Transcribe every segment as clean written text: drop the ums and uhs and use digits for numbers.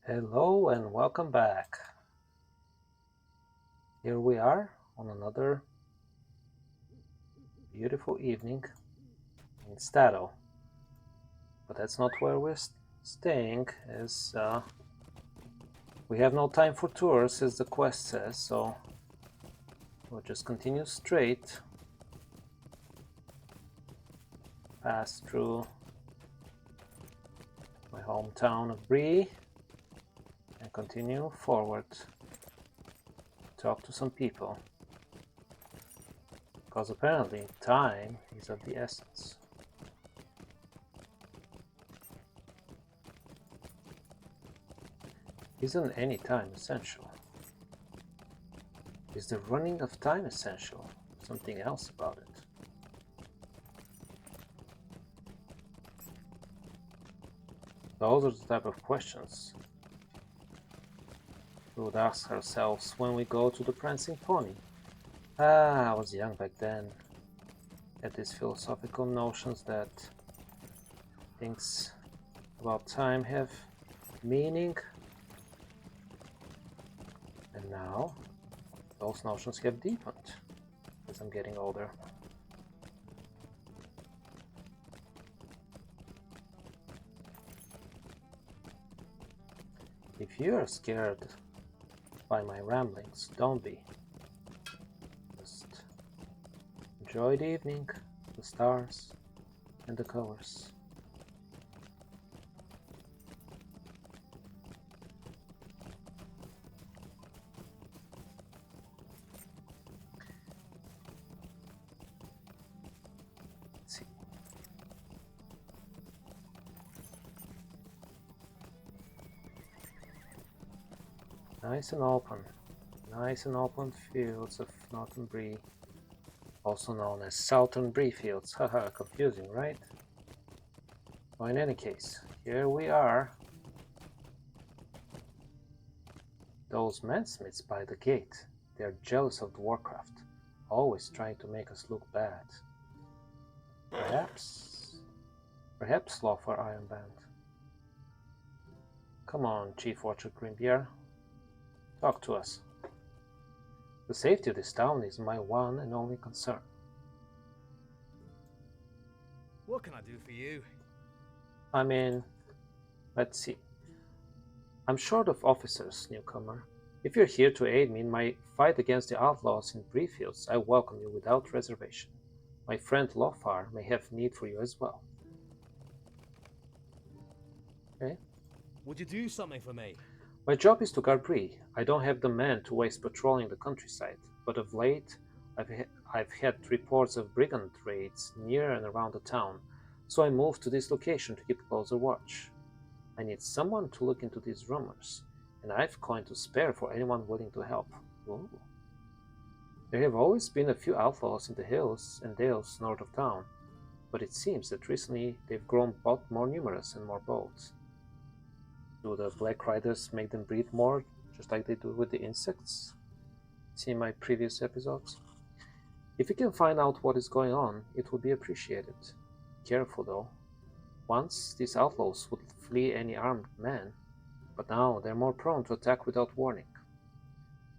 Hello and welcome back. Here we are on another beautiful evening in Stato. But that's not where we're staying, as we have no time for tours, as the quest says, so we'll just continue straight, pass through my hometown of Bree, and continue forward, talk to some people. Because apparently time is of the essence. Isn't any time essential? Is the running of time essential? Something else about it? Those are the type of questions we would ask ourselves when we go to the prancing pony. I was young back then. Had these philosophical notions that things about time have meaning. And now, those notions have deepened as I'm getting older. If you're scared by my ramblings, don't be. Just enjoy the evening, the stars, and the colors. Let's see. Nice and open fields of Northern Bree, also known as Southern Bree fields. Haha, confusing, right? Well, in any case, here we are. Those mensmiths by the gate, they are jealous of Dwarcraft, always trying to make us look bad. Perhaps Lawfar Ironband. Come on, Chief Watcher Grimbear. Talk to us. The safety of this town is my one and only concern. What can I do for you? I mean, let's see. I'm short of officers, newcomer. If you're here to aid me in my fight against the outlaws in Breefields, I welcome you without reservation. My friend Lofar may have need for you as well. Okay. Would you do something for me? My job is to guard Bree. I don't have the men to waste patrolling the countryside, but of late I've had reports of brigand raids near and around the town, so I moved to this location to keep closer watch. I need someone to look into these rumors, and I've coin to spare for anyone willing to help. Ooh. There have always been a few outlaws in the hills and dales north of town, but it seems that recently they've grown both more numerous and more bold. Do the Black Riders make them breed more, just like they do with the insects? See my previous episodes? If you can find out what is going on, it would be appreciated. Careful though. Once, these outlaws would flee any armed man, but now they're more prone to attack without warning.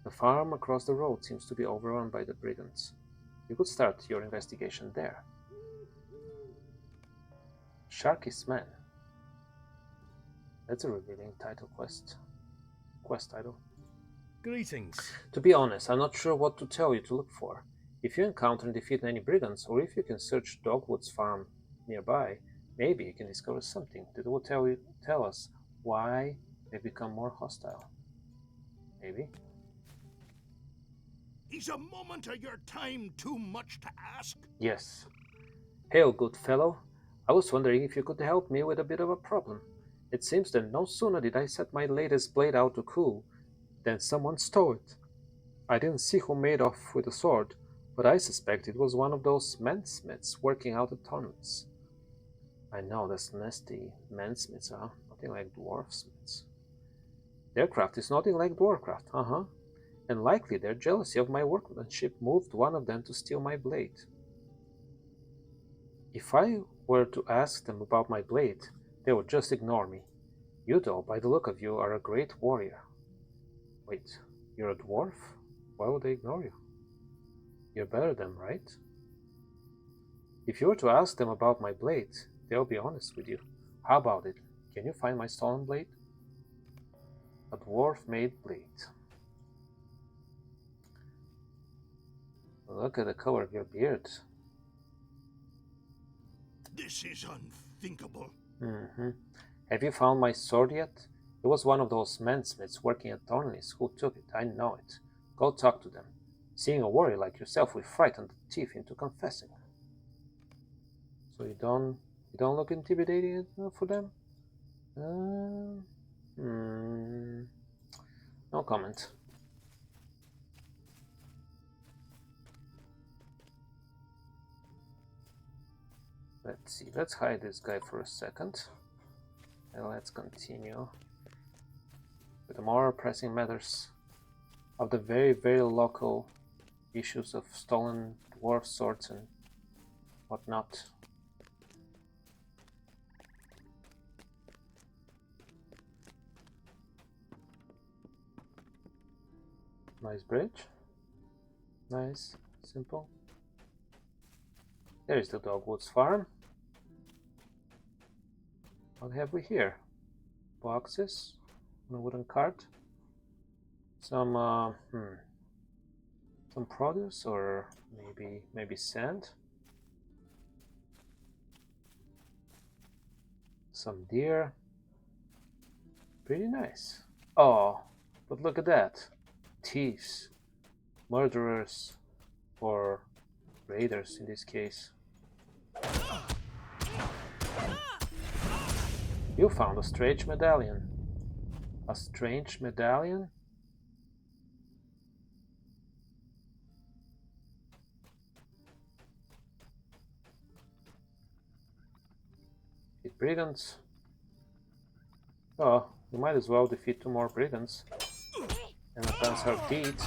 The farm across the road seems to be overrun by the brigands. You could start your investigation there. Sharky's Men. That's a revealing quest title. Greetings. To be honest, I'm not sure what to tell you to look for. If you encounter and defeat any brigands, or if you can search Dogwood's farm nearby, maybe you can discover something that will tell us why they become more hostile. Maybe. Is a moment of your time too much to ask? Yes. Hail, good fellow. I was wondering if you could help me with a bit of a problem. It seems that no sooner did I set my latest blade out to cool than someone stole it. I didn't see who made off with the sword, but I suspect it was one of those mensmiths working out at tournaments. I know that's nasty. Mensmiths are nothing like dwarfsmiths. Their craft is nothing like dwarfcraft, and likely their jealousy of my workmanship moved one of them to steal my blade. If I were to ask them about my blade, they would just ignore me. You, though, by the look of you, are a great warrior. Wait, you're a dwarf? Why would they ignore you? You're better than them, right? If you were to ask them about my blade, they'll be honest with you. How about it? Can you find my stolen blade? A dwarf-made blade. Look at the color of your beard. This is unthinkable. Have you found my sword yet? It was one of those mansmiths working at Thornley's who took it. I know it. Go talk to them. Seeing a warrior like yourself will frighten the thief into confessing. So you don't look intimidating enough for them? No comment. Let's see. Let's hide this guy for a second. And let's continue with the more pressing matters of the very, very local issues of stolen dwarf swords and whatnot. Nice bridge. Nice. Simple. There is the Dogwoods farm. What have we here? Boxes on a wooden cart. Some produce, or maybe sand. Some deer. Pretty nice. Oh, but look at that. Thieves, murderers, or raiders in this case. You found a strange medallion. A strange medallion? Defeat brigands. Oh, you might as well defeat 2 more brigands and advance her deeds.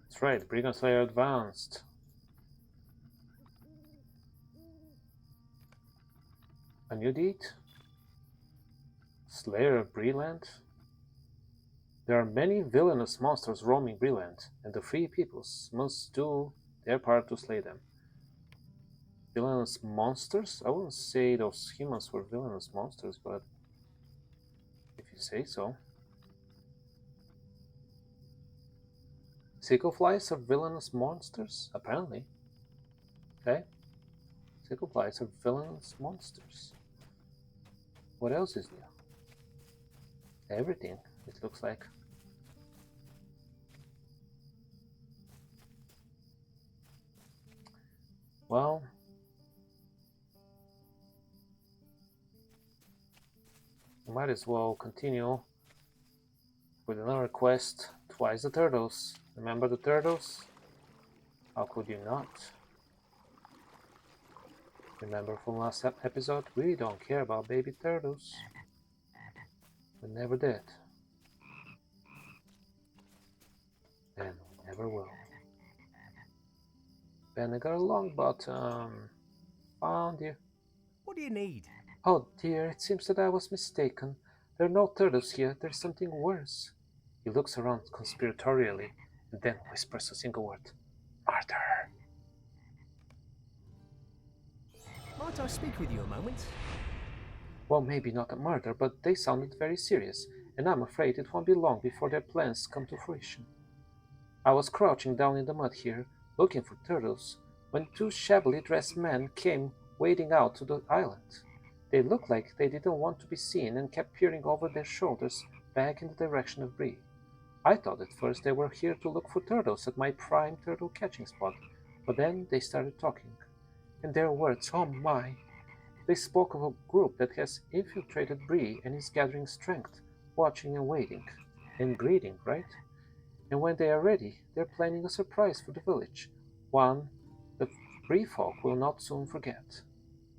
That's right, Brigand Slayer advanced. A new deed? Slayer of Breland? There are many villainous monsters roaming Breland, and the free peoples must do their part to slay them. Villainous monsters? I wouldn't say those humans were villainous monsters, but if you say so. Sickleflies are villainous monsters? Apparently. Okay. Sickleflies are villainous monsters. What else is new? Everything, it looks like. Well, we might as well continue with another quest. Twice the turtles. Remember the turtles? How could you not? Remember from last episode? We don't care about baby turtles. We never did. And we never will. Ben, I got a long bottom. Found you. What do you need? Oh dear, it seems that I was mistaken. There are no turtles here. There's something worse. He looks around conspiratorially and then whispers a single word. Murder. Might I speak with you a moment? Well, maybe not a murder, but they sounded very serious, and I'm afraid it won't be long before their plans come to fruition. I was crouching down in the mud here, looking for turtles, when 2 shabbily dressed men came wading out to the island. They looked like they didn't want to be seen and kept peering over their shoulders back in the direction of Bree. I thought at first they were here to look for turtles at my prime turtle catching spot, but then they started talking. And their words, oh my! They spoke of a group that has infiltrated Bree and is gathering strength, watching and waiting. And breeding, right? And when they are ready, they're planning a surprise for the village. One the Bree folk will not soon forget.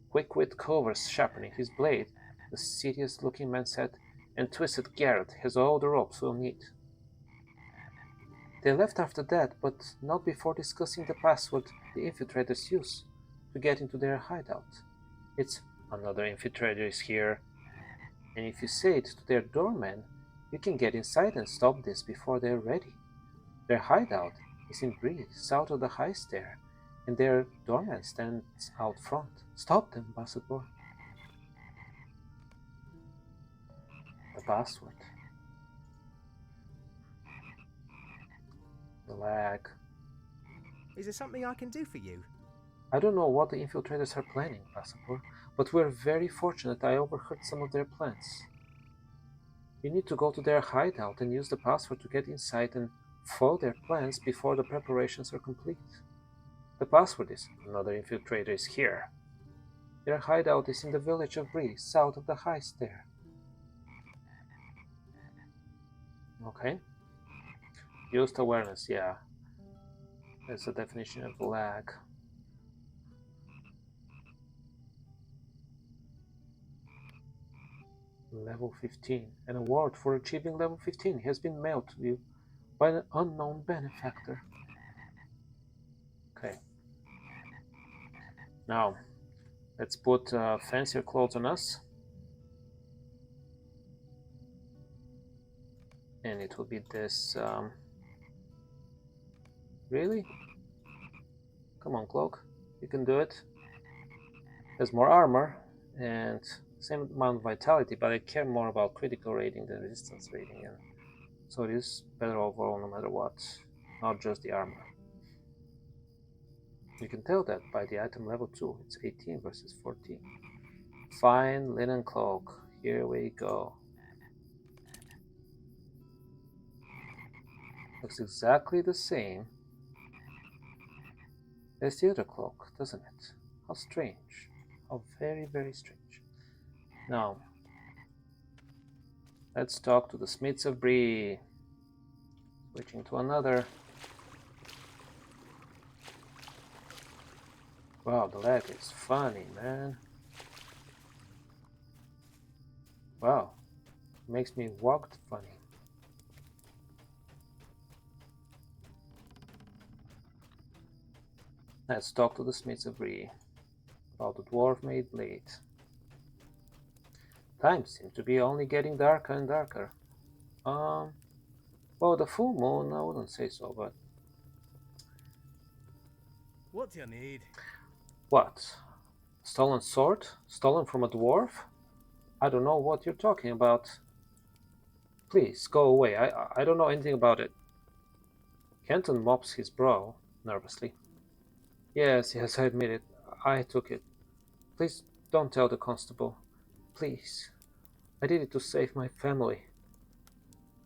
Quick-wit Covers sharpening his blade, the serious-looking man said, and Twisted Garrett has all the ropes we'll need. They left after that, but not before discussing the password the infiltrators use to get into their hideout. It's another infiltrator is here, and if you say it to their doorman, you can get inside and stop this before they're ready. Their hideout is in Bree, south of the high stair, and their doorman stands out front. Stop them, Bassetbor. The password. The lag. Is there something I can do for you? I don't know what the infiltrators are planning, Bassetbor, but we're very fortunate I overheard some of their plans. You need to go to their hideout and use the password to get inside and foil their plans before the preparations are complete. The password is another infiltrator is here. Their hideout is in the village of Bree, south of the high stair. Okay. Used awareness, yeah. That's the definition of lag. Level 15. An award for achieving level 15 has been mailed to you by an unknown benefactor. Okay. Now, let's put fancier clothes on us. And it will be this. Really? Come on, cloak. You can do it. Has more armor and same amount of vitality, but I care more about critical rating than resistance rating, and so it is better overall no matter what, not just the armor. You can tell that by the item level 2, it's 18 versus 14. Fine linen cloak, here we go. Looks exactly the same as the other cloak, doesn't it? How strange. How very, very strange. Now, let's talk to the Smiths of Bree. Switching to another. Wow, the lag is funny, man. Wow, makes me walk funny. Let's talk to the Smiths of Bree about the dwarf-made blade. Times seem to be only getting darker and darker. Well, the full moon, I wouldn't say so, but What do you need? what? Stolen sword? Stolen from a dwarf? I don't know what you're talking about. Please, go away. I don't know anything about it. Kenton mops his brow nervously. Yes, yes, I admit it. I took it. Please don't tell the constable. Please. I did it to save my family.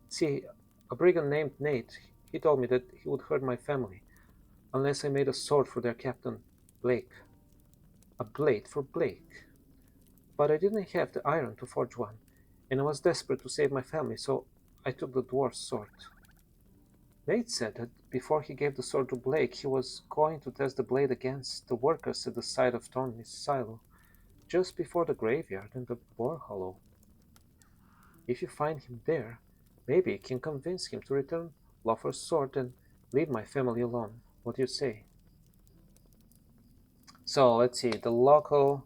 See, a brigand named Nate, he told me that he would hurt my family unless I made a sword for their captain, Blake. A blade for Blake. But I didn't have the iron to forge one, and I was desperate to save my family, so I took the dwarf's sword. Nate said that before he gave the sword to Blake, he was going to test the blade against the workers at the site of Thorny's silo, just before the graveyard and the boar hollow. If you find him there, maybe you can convince him to return Lofer's sword and leave my family alone. What do you say? So let's see. The local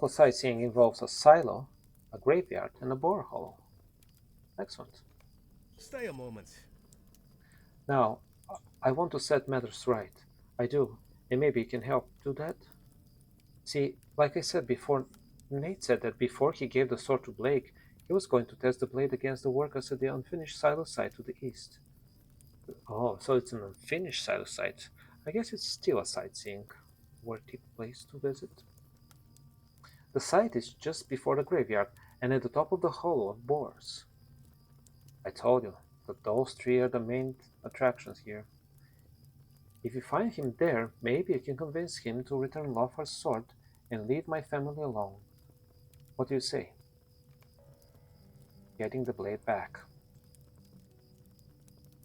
sightseeing involves a silo, a graveyard, and a boar hollow. Excellent. Stay a moment. Now, I want to set matters right. I do, and maybe you can help do that. See, like I said before, Nate said that before he gave the sword to Blake, he was going to test the blade against the workers at the unfinished silo site to the east. Oh, so it's an unfinished silo site. I guess it's still a sightseeing worthy place to visit. The site is just before the graveyard and at the top of the hollow of boars. I told you that those three are the main attractions here. If you find him there, maybe you can convince him to return Lofar's sword and leave my family alone. What do you say? Getting the blade back.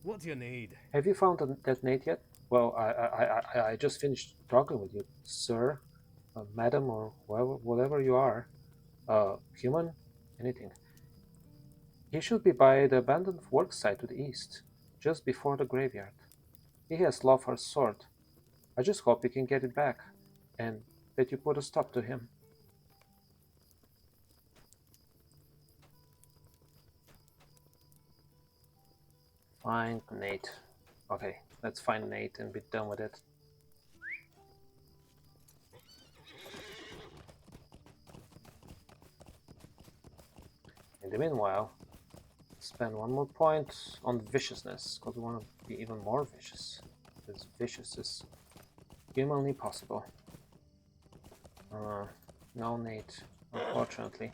What do you need? Have you found that Nate yet? Well, I just finished talking with you, sir, madam, or whatever you are. Human, anything. He should be by the abandoned work site to the east, just before the graveyard. He has Lofar's sword. I just hope you can get it back, and that you put a stop to him. Find Nate. Okay, let's find Nate and be done with it. In the meanwhile, spend one more point on viciousness, because we want to be even more vicious. As vicious as humanly possible. No Nate, unfortunately.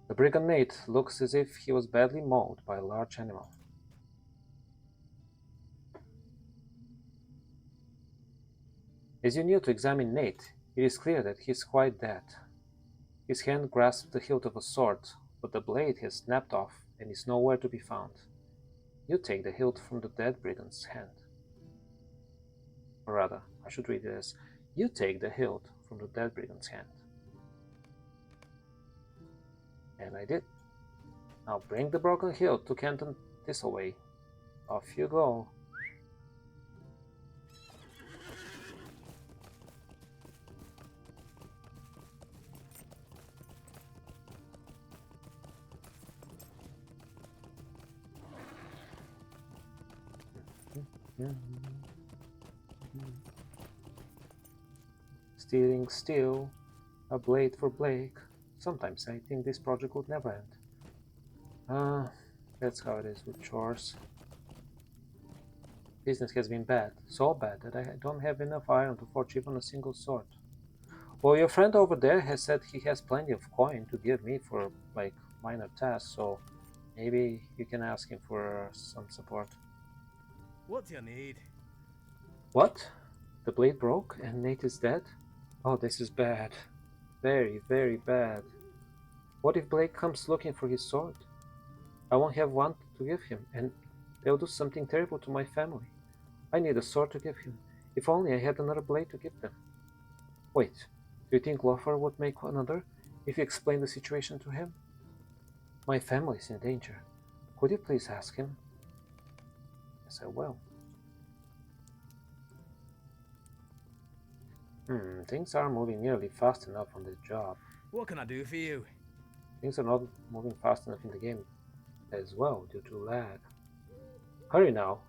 The brigand Nate looks as if he was badly mauled by a large animal. As you kneel to examine Nate, it is clear that he is quite dead. His hand grasps the hilt of a sword, but the blade has snapped off and is nowhere to be found. You take the hilt from the dead brigand's hand. Or rather, I should read it as, you take the hilt from the dead brigand's hand. And I did. Now bring the broken hilt to Canton Thistleway. Off you go. Stealing steel, a blade for Blake. Sometimes I think this project would never end. That's how it is with chores. Business has been bad, so bad that I don't have enough iron to forge even a single sword. Well, your friend over there has said he has plenty of coin to give me for, like, minor tasks, so maybe you can ask him for some support. What do you need? What? The blade broke and Nate is dead? Oh, this is bad. Very, very bad. What if Blake comes looking for his sword? I won't have one to give him, and they'll do something terrible to my family. I need a sword to give him. If only I had another blade to give them. Wait, do you think Lothar would make another if you explain the situation to him? My family is in danger. Could you please ask him? Yes, I will. Things aren't moving nearly fast enough on this job. What can I do for you? Things are not moving fast enough in the game as well due to lag. Hurry now.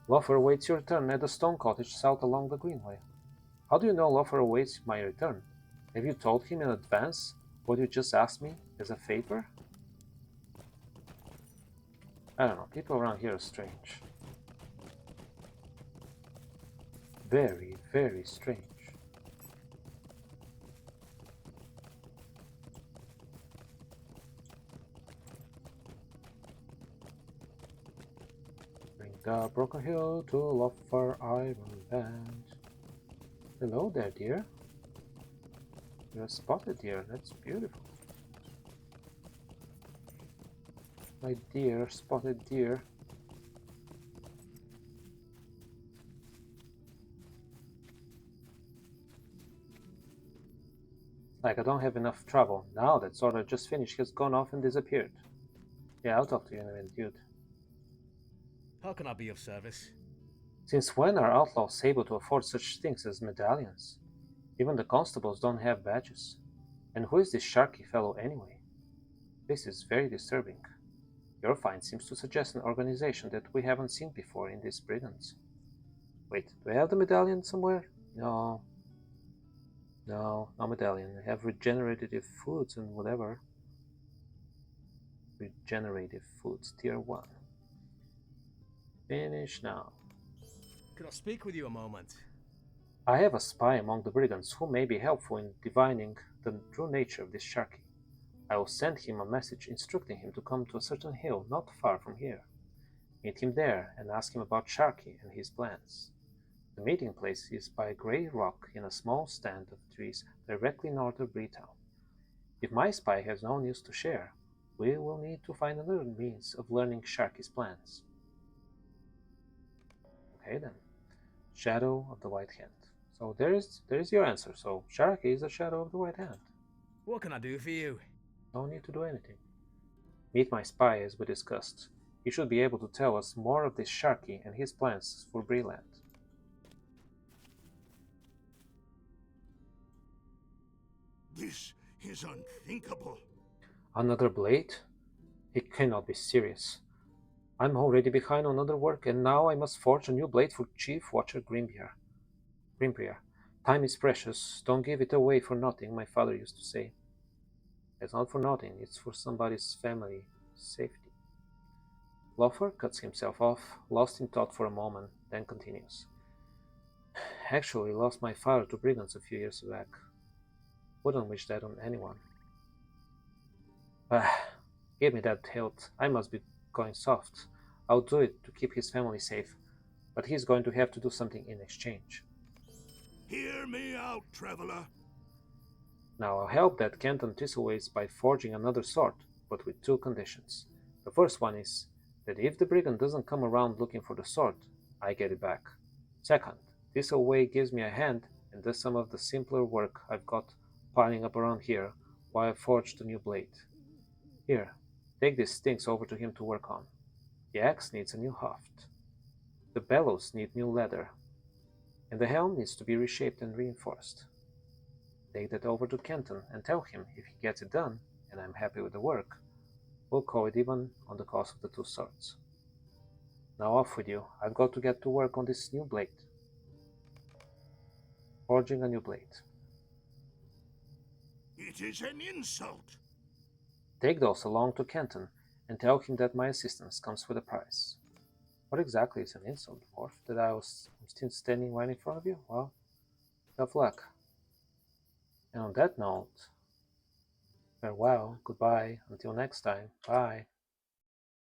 Lothar awaits your return at the stone cottage south along the greenway. How do you know Lothar awaits my return? Have you told him in advance what you just asked me as a favor? I don't know, people around here are strange. Very, very strange. Bring the broken hill to Lothar Iron Band. Hello there, dear. You're spotted, dear. That's beautiful. My dear spotted deer. Like I don't have enough trouble. Now that sword I just finished has gone off and disappeared. Yeah, I'll talk to you in a minute, dude. How can I be of service? Since when are outlaws able to afford such things as medallions? Even the constables don't have badges. And who is this sharky fellow anyway? This is very disturbing. Your find seems to suggest an organization that we haven't seen before in these brigands. Wait, do I have the medallion somewhere? No. No medallion. I have regenerative foods and whatever. Regenerative foods, tier 1. Finish now. Could I speak with you a moment? I have a spy among the brigands who may be helpful in divining the true nature of this sharky. I will send him a message instructing him to come to a certain hill not far from here. Meet him there and ask him about Sharky and his plans. The meeting place is by a grey rock in a small stand of trees directly north of Breetown. If my spy has no news to share, we will need to find another means of learning Sharky's plans. Okay then. Shadow of the White Hand. So there's your answer. So Sharky is the Shadow of the White Hand. What can I do for you? No need to do anything. Meet my spy as we discussed. He should be able to tell us more of this Sharky and his plans for Breland. This is unthinkable. Another blade? It cannot be serious. I'm already behind on other work, and now I must forge a new blade for Chief Watcher Grimbrier. Time is precious. Don't give it away for nothing, my father used to say. It's not for nothing, it's for somebody's family safety. Lothar cuts himself off, lost in thought for a moment, then continues. Actually lost my father to brigands a few years back. Wouldn't wish that on anyone. Ah, give me that hilt. I must be going soft. I'll do it to keep his family safe, but he's going to have to do something in exchange. Hear me out, traveler. Now I'll help that Kenton Thistleways by forging another sword, but with two conditions. The first one is that if the brigand doesn't come around looking for the sword, I get it back. Second, Thistleway gives me a hand and does some of the simpler work I've got piling up around here while I forge the new blade. Here, take these sticks over to him to work on. The axe needs a new haft. The bellows need new leather, and the helm needs to be reshaped and reinforced. Take that over to Kenton and tell him if he gets it done, and I'm happy with the work, we'll call it even on the cost of the two swords. Now off with you, I've got to get to work on this new blade. Forging a new blade. It is an insult. Take those along to Kenton and tell him that my assistance comes with a price. What exactly is an insult, dwarf? That I'm still standing right in front of you? Well, tough luck. And on that note, farewell, goodbye, until next time, bye.